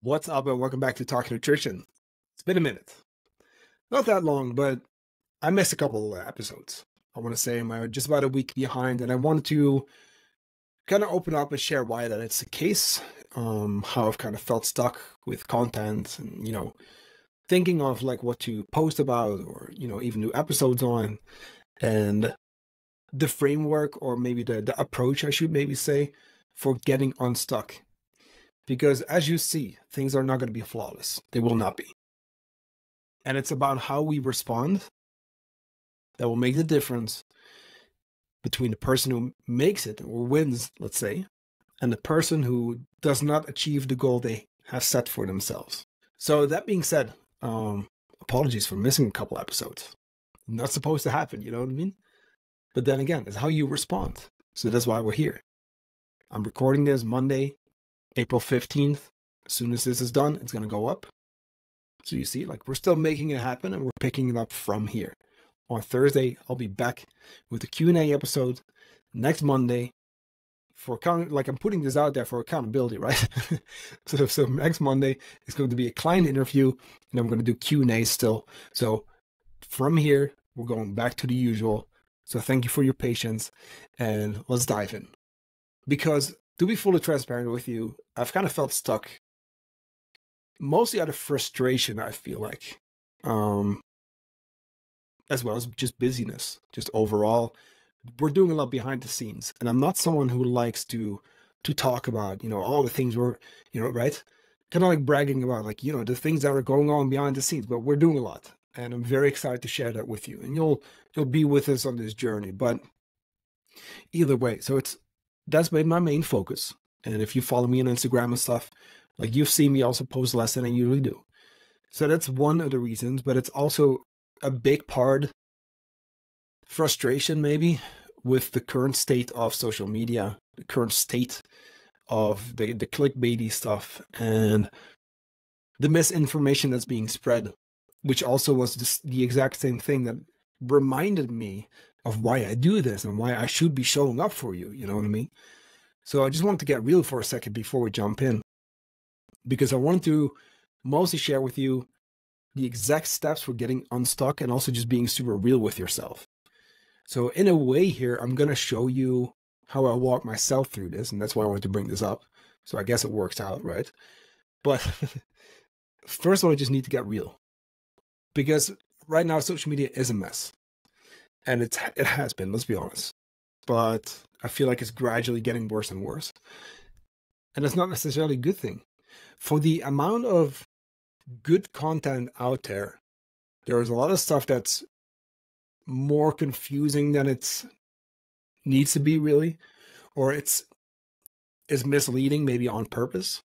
What's up, and welcome back to Talk Nutrition. It's been a minute. Not that long, but I missed a couple of episodes. I want to say I'm just about a week behind, and I wanted to kind of open up and share why that it's the case, how I've kind of felt stuck with content and, thinking of like what to post about or, even new episodes on, and the framework or maybe the approach, I should maybe say, for getting unstuck. Because as you see, things are not going to be flawless. They will not be. And it's about how we respond that will make the difference between the person who makes it or wins, let's say, and the person who does not achieve the goal they have set for themselves. So that being said, apologies for missing a couple episodes. Not supposed to happen, you know what I mean? But then again, it's how you respond. So that's why we're here. I'm recording this Monday, April 15th. As soon as this is done, it's going to go up. So you see, like, we're still making it happen and we're picking it up from here. On Thursday, I'll be back with a Q&A episode. Next Monday, I'm putting this out there for accountability, right? so next Monday is going to be a client interview, and I'm going to do Q&A still. So from here, we're going back to the usual. So thank you for your patience, and let's dive in. Because to be fully transparent with you, I've kind of felt stuck, mostly out of frustration, I feel like, as well as just busyness, just overall. We're doing a lot behind the scenes, and I'm not someone who likes to talk about, all the things we're, right? Kind of like bragging about, like, the things that are going on behind the scenes, but we're doing a lot, and I'm very excited to share that with you, and you'll be with us on this journey. But either way, that's been my main focus. And if you follow me on Instagram and stuff, like, you've seen me also post less than I usually do. So that's one of the reasons, but it's also a big part, frustration maybe, with the current state of social media, the current state of the clickbaity stuff and the misinformation that's being spread, which also was the exact same thing that reminded me of why I do this and why I should be showing up for you. You know what I mean? So I just wanted to get real for a second before we jump in, because I wanted to mostly share with you the exact steps for getting unstuck and also just being super real with yourself. So in a way here, I'm going to show you how I walk myself through this, and that's why I wanted to bring this up. So I guess it works out, right? But first of all, I just need to get real, because right now social media is a mess. And it has been, let's be honest. But I feel like it's gradually getting worse and worse. And it's not necessarily a good thing. For the amount of good content out there, there is a lot of stuff that's more confusing than it needs to be, really. Or is misleading, maybe on purpose.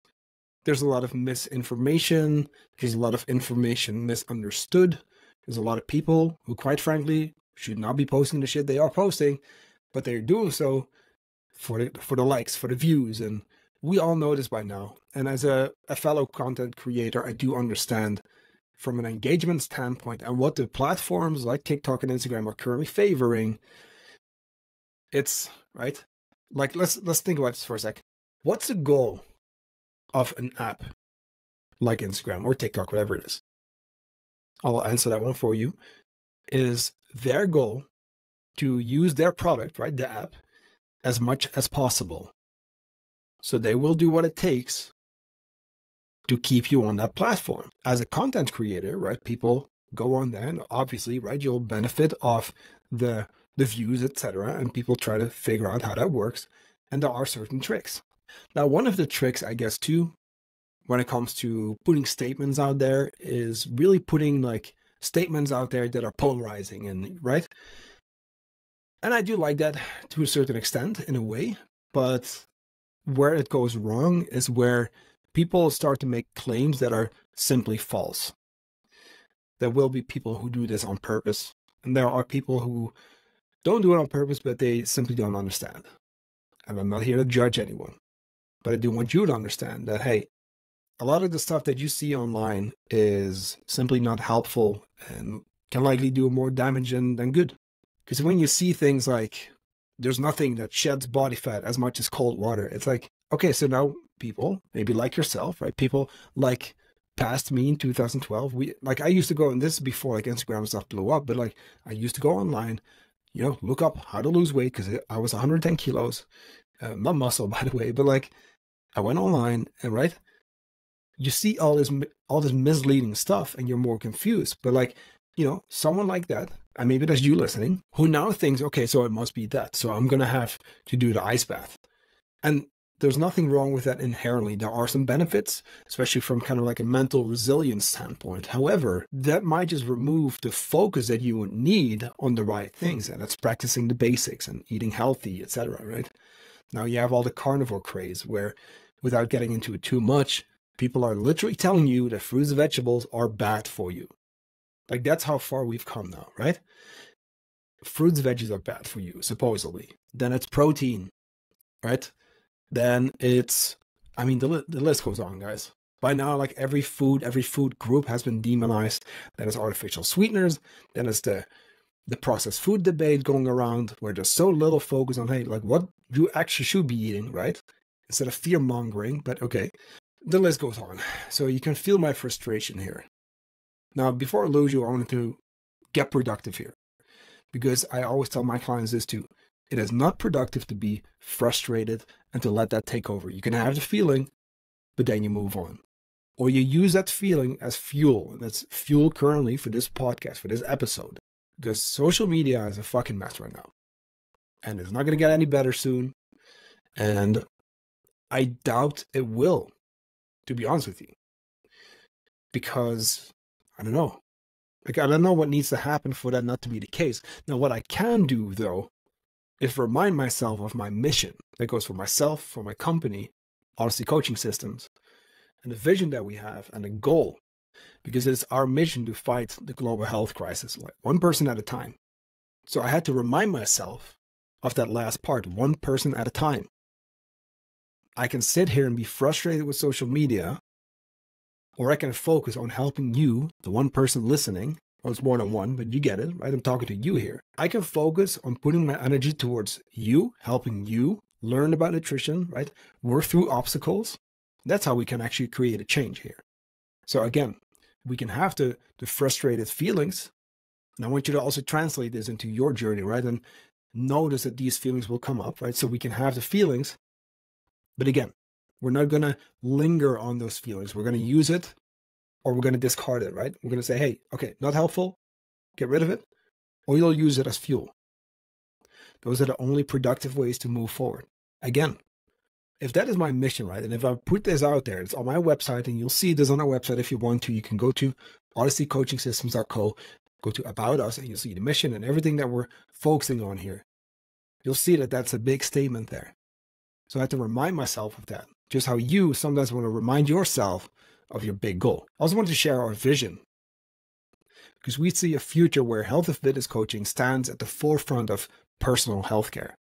There's a lot of misinformation. There's a lot of information misunderstood. There's a lot of people who, quite frankly, should not be posting the shit they are posting, but they're doing so for the likes, for the views, and we all know this by now. And as a fellow content creator, I do understand from an engagement standpoint and what the platforms like TikTok and Instagram are currently favoring. It's right. Like, let's think about this for a sec. What's the goal of an app like Instagram or TikTok, whatever it is? I'll answer that one for you. Is their goal to use their product, right, the app, as much as possible. So they will do what it takes to keep you on that platform. As a content creator, right, people go on there, and obviously, right, you'll benefit off the views, etc., and people try to figure out how that works, and there are certain tricks. Now, one of the tricks, I guess, too, when it comes to putting statements out there, is really putting, like, statements out there that are polarizing, and right? And I do like that to a certain extent, in a way, but where it goes wrong is where people start to make claims that are simply false. There will be people who do this on purpose, and there are people who don't do it on purpose, but they simply don't understand. And I'm not here to judge anyone, but I do want you to understand that, hey, a lot of the stuff that you see online is simply not helpful and can likely do more damage than good. Because when you see things like, there's nothing that sheds body fat as much as cold water, it's like, okay, so now people, maybe like yourself, right? People like past me in 2012, I used to go, and this is before like Instagram and stuff blew up, but like I used to go online, look up how to lose weight because I was 110 kilos, not muscle by the way, but like I went online and right, you see all this misleading stuff and you're more confused. But like, someone like that, and maybe that's you listening, who now thinks, okay, so it must be that. So I'm going to have to do the ice bath. And there's nothing wrong with that inherently. There are some benefits, especially from kind of like a mental resilience standpoint. However, that might just remove the focus that you would need on the right things. And that's practicing the basics and eating healthy, etc. Right? Now you have all the carnivore craze where, without getting into it too much, people are literally telling you that fruits and vegetables are bad for you. Like that's how far we've come now, right? Fruits, veggies are bad for you, supposedly. Then it's protein, right? Then it's, the list goes on, guys. By now, like every food group has been demonized. Then it's artificial sweeteners. Then it's the processed food debate going around where there's so little focus on, hey, like what you actually should be eating, right? Instead of fear mongering, but okay. The list goes on. So you can feel my frustration here. Now, before I lose you, I wanted to get productive here. Because I always tell my clients this too. It is not productive to be frustrated and to let that take over. You can have the feeling, but then you move on. Or you use that feeling as fuel. And that's fuel currently for this podcast, for this episode. Because social media is a fucking mess right now. And it's not going to get any better soon. And I doubt it will, to be honest with you. Because, I don't know. Like, I don't know what needs to happen for that not to be the case. Now, what I can do, though, is remind myself of my mission. That goes for myself, for my company, Odyssey Coaching Systems, and the vision that we have and the goal. Because it's our mission to fight the global health crisis, like one person at a time. So I had to remind myself of that last part, one person at a time. I can sit here and be frustrated with social media, or I can focus on helping you, the one person listening. Well, it's more than one, but you get it, right? I'm talking to you here. I can focus on putting my energy towards you, helping you learn about nutrition, right? Work through obstacles. That's how we can actually create a change here. So again, we can have the frustrated feelings. And I want you to also translate this into your journey, right? And notice that these feelings will come up, right? So we can have the feelings. But again, we're not going to linger on those feelings. We're going to use it or we're going to discard it, right? We're going to say, hey, okay, not helpful. Get rid of it. Or you'll use it as fuel. Those are the only productive ways to move forward. Again, if that is my mission, right? And if I put this out there, it's on my website and you'll see this on our website. If you want to, you can go to odysseycoachingsystems.co, go to About Us, and you'll see the mission and everything that we're focusing on here. You'll see that that's a big statement there. So I have to remind myself of that. Just how you sometimes want to remind yourself of your big goal. I also want to share our vision. Because we see a future where health and fitness coaching stands at the forefront of personal healthcare.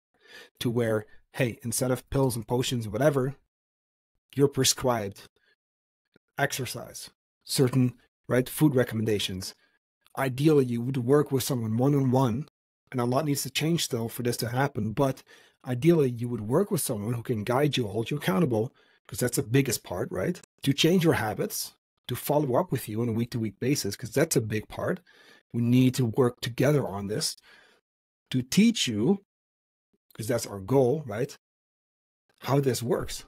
To where, hey, instead of pills and potions, whatever, you're prescribed exercise, certain food recommendations. Ideally, you would work with someone one-on-one, and a lot needs to change still for this to happen, but ideally, you would work with someone who can guide you, hold you accountable, because that's the biggest part, right? To change your habits, to follow up with you on a week-to-week basis, because that's a big part. We need to work together on this. To teach you, because that's our goal, right? How this works.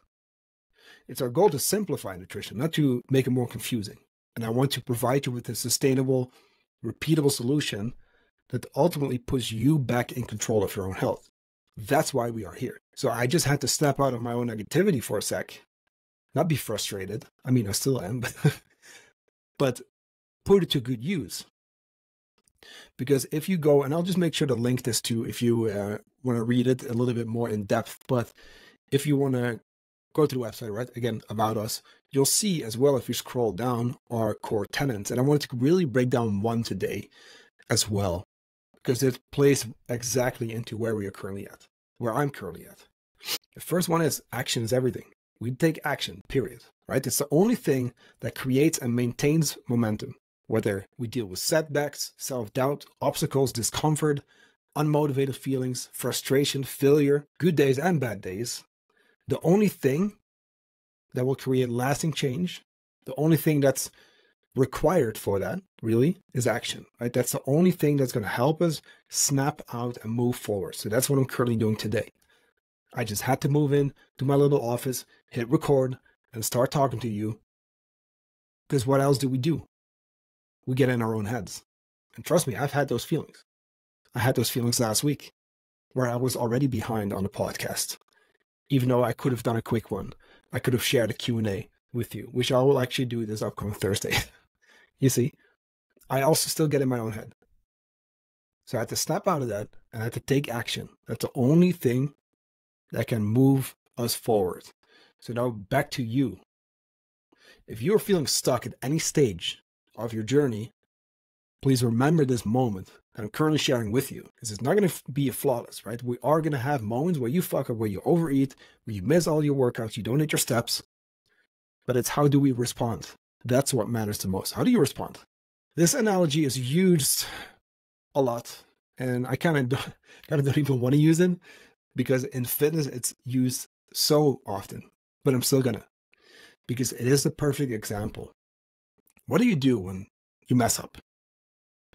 It's our goal to simplify nutrition, not to make it more confusing. And I want to provide you with a sustainable, repeatable solution that ultimately puts you back in control of your own health. That's why we are here. So I just had to step out of my own negativity for a sec, not be frustrated. I mean, I still am, but put it to good use. Because if you go, and I'll just make sure to link this to if you want to read it a little bit more in depth, but if you want to go to the website, right, again, About Us, you'll see as well, if you scroll down, our core tenets. And I wanted to really break down one today as well, because it plays exactly into where we are currently at, where I'm currently at. The first one is action is everything. We take action, period, right? It's the only thing that creates and maintains momentum. Whether we deal with setbacks, self-doubt, obstacles, discomfort, unmotivated feelings, frustration, failure, good days and bad days, The only thing that will create lasting change, the only thing that's required for that really is action, right? That's the only thing that's going to help us snap out and move forward. So that's what I'm currently doing today. I just had to move in to my little office, hit record, and start talking to you. Because what else do? We get in our own heads. And trust me, I've had those feelings. I had those feelings last week where I was already behind on the podcast. Even though I could have done a quick one. I could have shared a Q&A with you, which I will actually do this upcoming Thursday. You see, I also still get in my own head. So I had to snap out of that and I had to take action. That's the only thing that can move us forward. So now back to you. If you're feeling stuck at any stage of your journey, please remember this moment that I'm currently sharing with you. Because it's not going to be flawless, right? We are going to have moments where you fuck up, where you overeat, where you miss all your workouts, you don't hit your steps. But it's how do we respond? That's what matters the most. How do you respond? This analogy is used a lot. And I kind of don't even want to use it because in fitness, it's used so often. But I'm still going to. Because it is the perfect example. What do you do when you mess up?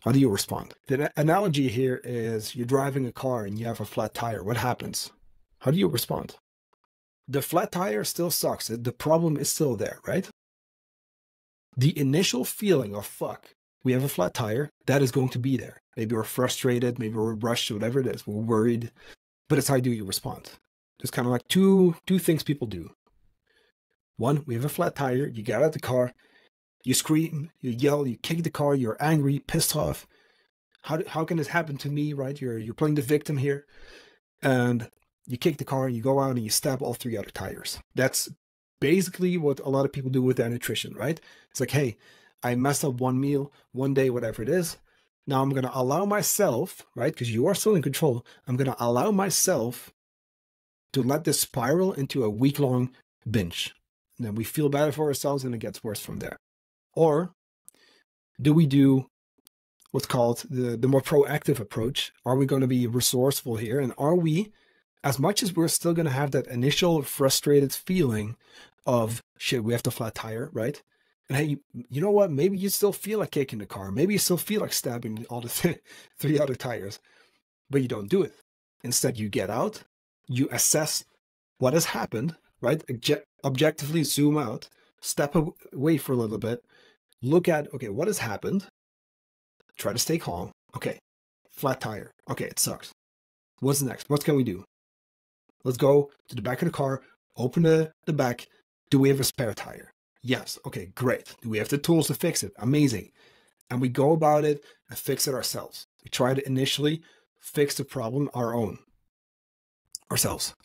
How do you respond? The analogy here is you're driving a car and you have a flat tire. What happens? How do you respond? The flat tire still sucks. The problem is still there, right? The initial feeling of fuck, we have a flat tire, that is going to be there. Maybe we're frustrated, maybe we're rushed, whatever it is. We're worried. But it's how do you respond? There's kind of like two things people do. One, we have a flat tire. You get out of the car. You scream, you yell, you kick the car, you're angry, pissed off. How can this happen to me, right? You're playing the victim here. And you kick the car, you go out and you stab all three other tires. That's basically what a lot of people do with their nutrition, right? It's like, hey, I messed up one meal, one day, whatever it is. Now I'm going to allow myself, right? Because you are still in control. I'm going to allow myself to let this spiral into a week-long binge. And then we feel better for ourselves and it gets worse from there. Or do we do what's called the more proactive approach? Are we going to be resourceful here? And are we, as much as we're still going to have that initial frustrated feeling of, shit, we have the flat tire, right? And hey, you know what? Maybe you still feel like kicking the car. Maybe you still feel like stabbing all the three other tires, but you don't do it. Instead, you get out, you assess what has happened, right? Objectively zoom out, step away for a little bit, look at, okay, what has happened? Try to stay calm. Okay, flat tire. Okay, it sucks. What's next? What can we do? Let's go to the back of the car, open the back. Do we have a spare tire? Yes. Okay, great. Do we have the tools to fix it? Amazing. And we go about it and fix it ourselves. We try to initially fix the problem ourselves.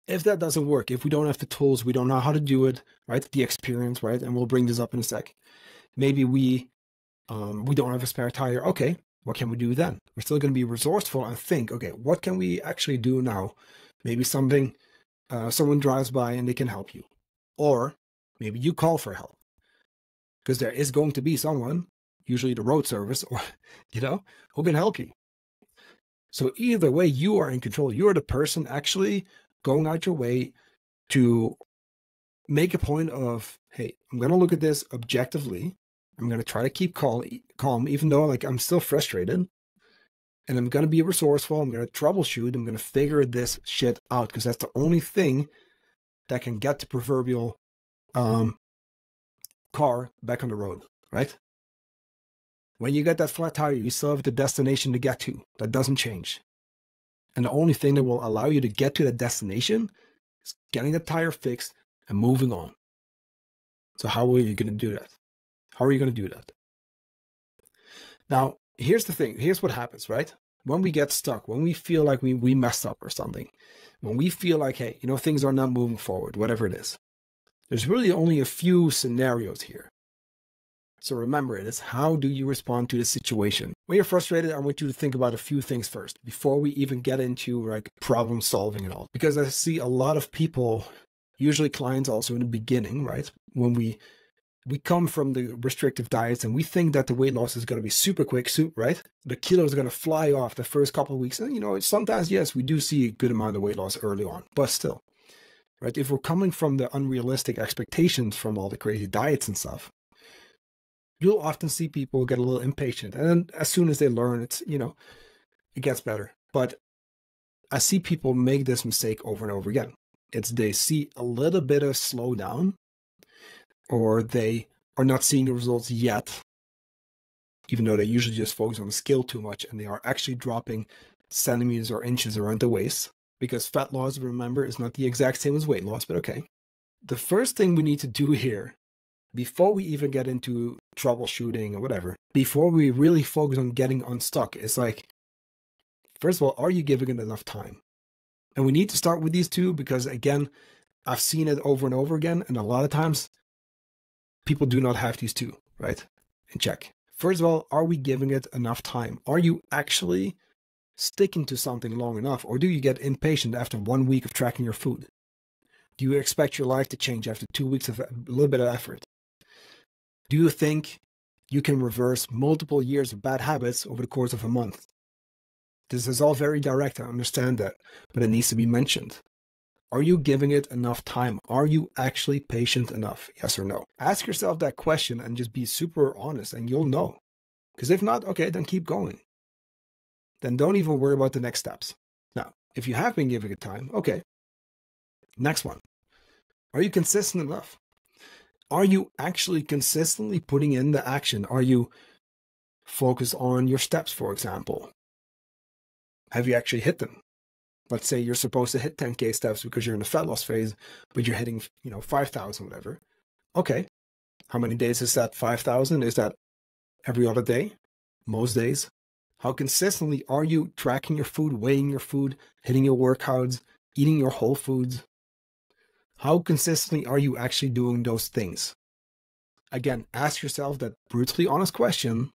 If that doesn't work, if we don't have the tools, we don't know how to do it, right? The experience, right? And we'll bring this up in a sec. Maybe we don't have a spare tire. Okay, what can we do then? We're still going to be resourceful and think, okay, what can we actually do now? Maybe someone drives by and they can help you. Or maybe you call for help. Because there is going to be someone, usually the road service, or, who can help you. So either way, you are in control. You are the person actually going out your way to make a point of, hey, I'm going to look at this objectively. I'm going to try to keep calm, even though I'm still frustrated. And I'm going to be resourceful. I'm going to troubleshoot. I'm going to figure this shit out because that's the only thing that can get the proverbial car back on the road, right? When you get that flat tire, you still have the destination to get to. That doesn't change. And the only thing that will allow you to get to that destination is getting the tire fixed and moving on. So how are you going to do that? How are you going to do that? Now, here's the thing. Here's what happens, right? When we get stuck, when we feel like we messed up or something, when we feel like, hey, things are not moving forward, whatever it is, there's really only a few scenarios here. So remember, it is how do you respond to the situation? When you're frustrated, I want you to think about a few things first before we even get into problem solving and all. Because I see a lot of people, usually clients also in the beginning, right? When we we come from the restrictive diets and we think that the weight loss is going to be super quick, right? The kilos are going to fly off the first couple of weeks. And, sometimes, yes, we do see a good amount of weight loss early on, but still, right? If we're coming from the unrealistic expectations from all the crazy diets and stuff, you'll often see people get a little impatient. And then as soon as they learn, it gets better. But I see people make this mistake over and over again. They see a little bit of slowdown, or they are not seeing the results yet, even though they usually just focus on the scale too much, and they are actually dropping centimeters or inches around the waist, because fat loss, remember, is not the exact same as weight loss, but okay. The first thing we need to do here, before we even get into troubleshooting or whatever, before we really focus on getting unstuck, is like, first of all, are you giving it enough time? And we need to start with these two because, again, I've seen it over and over again, and a lot of times people do not have these two, right? In check. First of all, are we giving it enough time? Are you actually sticking to something long enough, or do you get impatient after 1 week of tracking your food? Do you expect your life to change after 2 weeks of a little bit of effort? Do you think you can reverse multiple years of bad habits over the course of a month? This is all very direct, I understand that, but it needs to be mentioned. Are you giving it enough time? Are you actually patient enough? Yes or no? Ask yourself that question and just be super honest, and you'll know. Because if not, okay, then keep going. Then don't even worry about the next steps. Now, if you have been giving it time, okay. Next one. Are you consistent enough? Are you actually consistently putting in the action? Are you focused on your steps, for example? Have you actually hit them? Let's say you're supposed to hit 10K steps because you're in the fat loss phase, but you're hitting, 5,000, whatever. Okay. How many days is that 5,000? Is that every other day? Most days? How consistently are you tracking your food, weighing your food, hitting your workouts, eating your whole foods? How consistently are you actually doing those things? Again, ask yourself that brutally honest question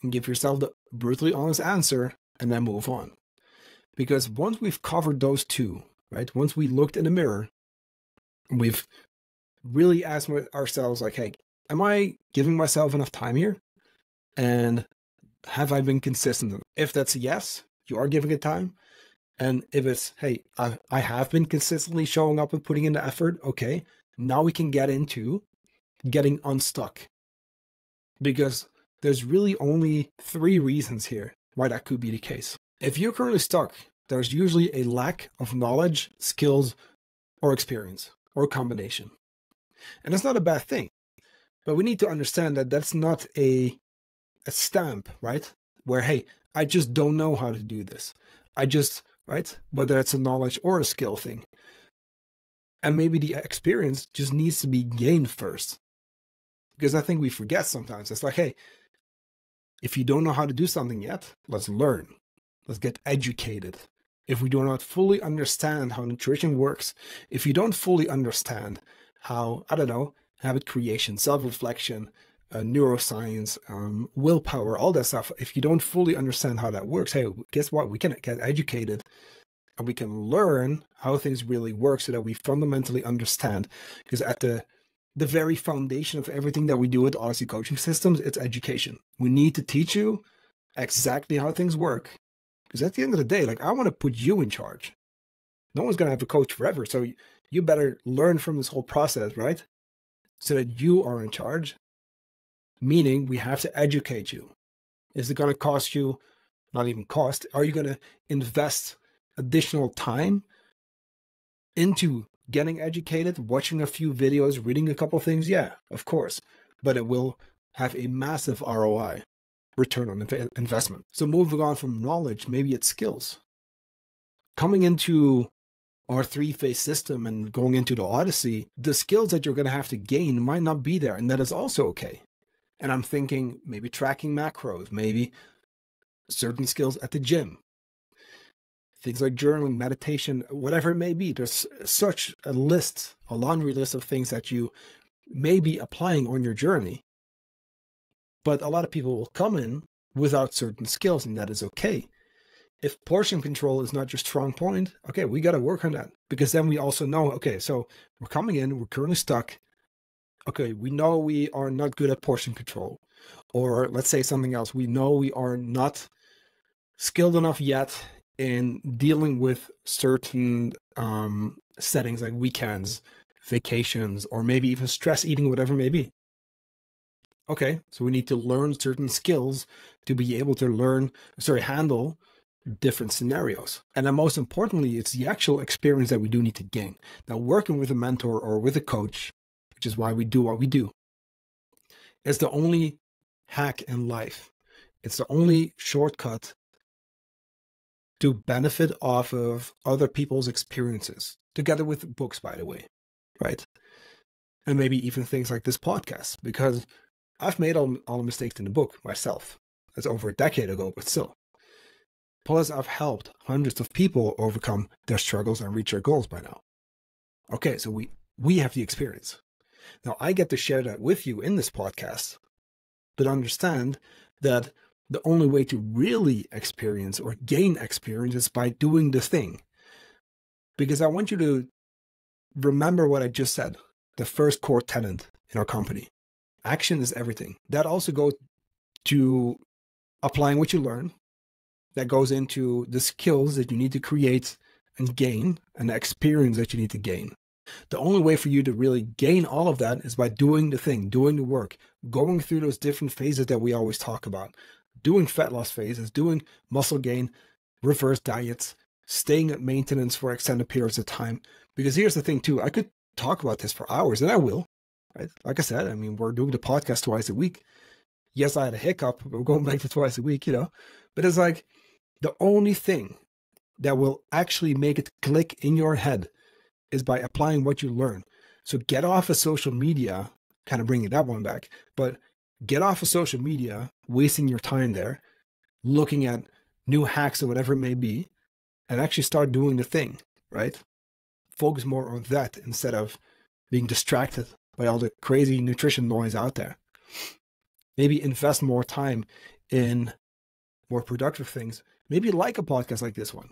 and give yourself the brutally honest answer, and then move on. Because once we've covered those two, right? Once we looked in the mirror, we've really asked ourselves, like, hey, am I giving myself enough time here? And have I been consistent? If that's a yes, you are giving it time. And if it's, hey, I have been consistently showing up and putting in the effort, okay, now we can get into getting unstuck. Because there's really only 3 reasons here why that could be the case. If you're currently stuck, there's usually a lack of knowledge, skills, or experience, or a combination. And that's not a bad thing. But we need to understand that that's not a stamp, right? Where, hey, I just don't know how to do this. Right? Whether it's a knowledge or a skill thing. And maybe the experience just needs to be gained first. Because I think we forget sometimes. It's like, hey, if you don't know how to do something yet, let's learn. Let's get educated. If we do not fully understand how nutrition works, if you don't fully understand how, habit creation, self-reflection, neuroscience, willpower, all that stuff, if you don't fully understand how that works, hey, guess what? We can get educated and we can learn how things really work so that we fundamentally understand. Because at the very foundation of everything that we do at Odyssey Coaching Systems, it's education. We need to teach you exactly how things work. Because at the end of the day, like, I want to put you in charge. No one's going to have a coach forever. So you better learn from this whole process, right? So that you are in charge. Meaning we have to educate you. Is it going to cost you, not even cost, are you going to invest additional time into getting educated, watching a few videos, reading a couple things? Yeah, of course. But it will have a massive ROI, return on investment. So moving on from knowledge, maybe it's skills. Coming into our 3-phase system and going into the Odyssey, the skills that you're going to have to gain might not be there, and that is also okay. And I'm thinking maybe tracking macros, maybe certain skills at the gym, things like journaling, meditation, whatever it may be. There's such a laundry list of things that you may be applying on your journey. But a lot of people will come in without certain skills, and that is okay. If portion control is not your strong point, okay, we got to work on that. Because then we also know, okay, so we're coming in, we're currently stuck. Okay, we know we are not good at portion control. Or let's say something else. We know we are not skilled enough yet in dealing with certain settings like weekends, vacations, or maybe even stress eating, whatever it may be. Okay, so we need to learn certain skills to be able to handle different scenarios. And then most importantly, it's the actual experience that we do need to gain. Now, working with a mentor or with a coach, which is why we do what we do, is the only hack in life. It's the only shortcut to benefit off of other people's experiences, together with books, by the way, right? And maybe even things like this podcast, because I've made all the mistakes in the book myself. That's over a decade ago, but still. Plus, I've helped hundreds of people overcome their struggles and reach their goals by now. Okay, so we have the experience. Now, I get to share that with you in this podcast, but understand that the only way to really experience or gain experience is by doing the thing. Because I want you to remember what I just said, the first core tenet in our company. Action is everything. That also goes to applying what you learn. That goes into the skills that you need to create and gain, and the experience that you need to gain. The only way for you to really gain all of that is by doing the thing, doing the work, going through those different phases that we always talk about, doing fat loss phases, doing muscle gain, reverse diets, staying at maintenance for extended periods of time. Because here's the thing too, I could talk about this for hours, and I will, right? Like I said, I mean, we're doing the podcast twice a week. Yes, I had a hiccup, but we're going back to twice a week, but it's like the only thing that will actually make it click in your head is by applying what you learn. So get off of social media, kind of bringing that one back, but get off of social media, wasting your time there, looking at new hacks or whatever it may be, and actually start doing the thing, right? Focus more on that instead of being distracted by all the crazy nutrition noise out there. Maybe invest more time in more productive things. Maybe like a podcast like this one.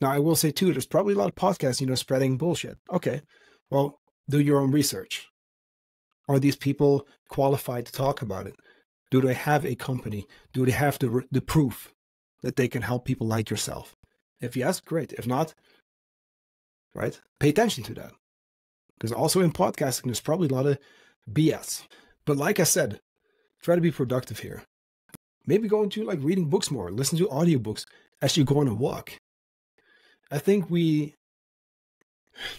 Now, I will say too, there's probably a lot of podcasts, spreading bullshit. Okay, well, do your own research. Are these people qualified to talk about it? Do they have a company? Do they have the proof that they can help people like yourself? If yes, great. If not, right, pay attention to that. Because also in podcasting, there's probably a lot of BS. But like I said, try to be productive here. Maybe go into like reading books more, listen to audiobooks as you go on a walk. I think we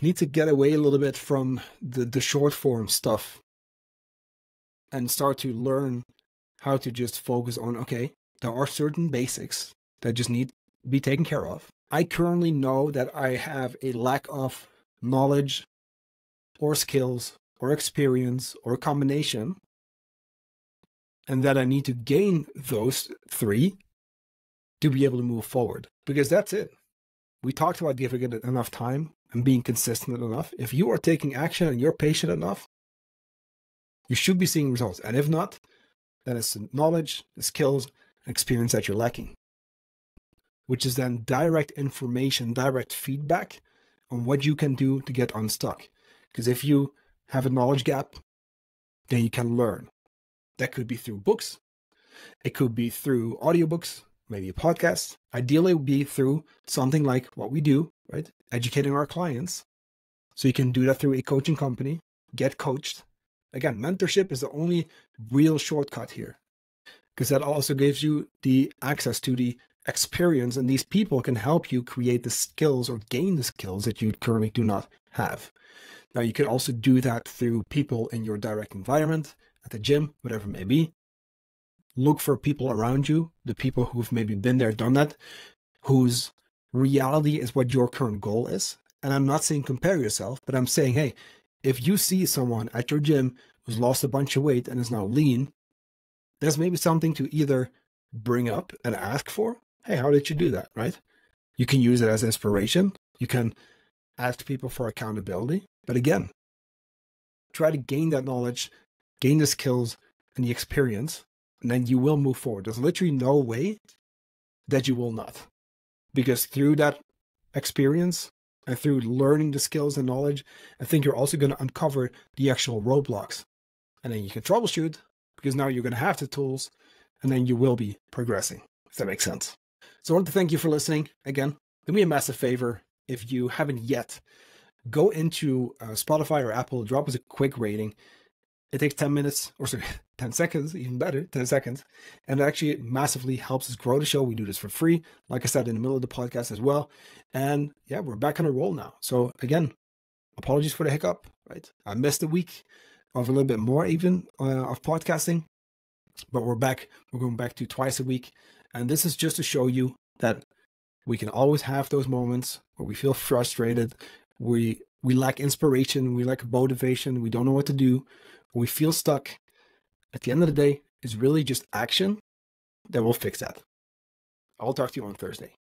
need to get away a little bit from the short form stuff and start to learn how to just focus on, okay, there are certain basics that just need to be taken care of. I currently know that I have a lack of knowledge or skills or experience or combination, and that I need to gain those three to be able to move forward, because that's it. We talked about giving it enough time and being consistent enough. If you are taking action and you're patient enough, you should be seeing results. And if not, then it's the knowledge, the skills, and experience that you're lacking, which is then direct information, direct feedback on what you can do to get unstuck. Because if you have a knowledge gap, then you can learn. That could be through books. It could be through audiobooks, maybe a podcast. Ideally, it would be through something like what we do, right? Educating our clients. So you can do that through a coaching company, get coached. Again, mentorship is the only real shortcut here, because that also gives you the access to the experience, and these people can help you create the skills or gain the skills that you currently do not have. Now, you can also do that through people in your direct environment, at the gym, whatever it may be. Look for people around you, the people who've maybe been there, done that, whose reality is what your current goal is. And I'm not saying compare yourself, but I'm saying, hey, if you see someone at your gym who's lost a bunch of weight and is now lean, there's maybe something to either bring up and ask for. Hey, how did you do that, right? You can use it as inspiration. You can ask people for accountability. But again, try to gain that knowledge, gain the skills and the experience, and then you will move forward. There's literally no way that you will not. Because through that experience and through learning the skills and knowledge, I think you're also going to uncover the actual roadblocks and then you can troubleshoot, because now you're going to have the tools, and then you will be progressing, if that makes sense. So I want to thank you for listening. Again, do me a massive favor. If you haven't yet, go into Spotify or Apple, drop us a quick rating. It takes 10 minutes, or sorry, 10 seconds, even better, 10 seconds. And it actually massively helps us grow the show. We do this for free, like I said, in the middle of the podcast as well. And yeah, we're back on a roll now. So again, apologies for the hiccup, right? I missed a week of a little bit more even of podcasting, but we're back. We're going back to twice a week. And this is just to show you that we can always have those moments where we feel frustrated. We lack inspiration. We lack motivation. We don't know what to do. We feel stuck. At the end of the day, it's really just action that will fix that. I'll talk to you on Thursday.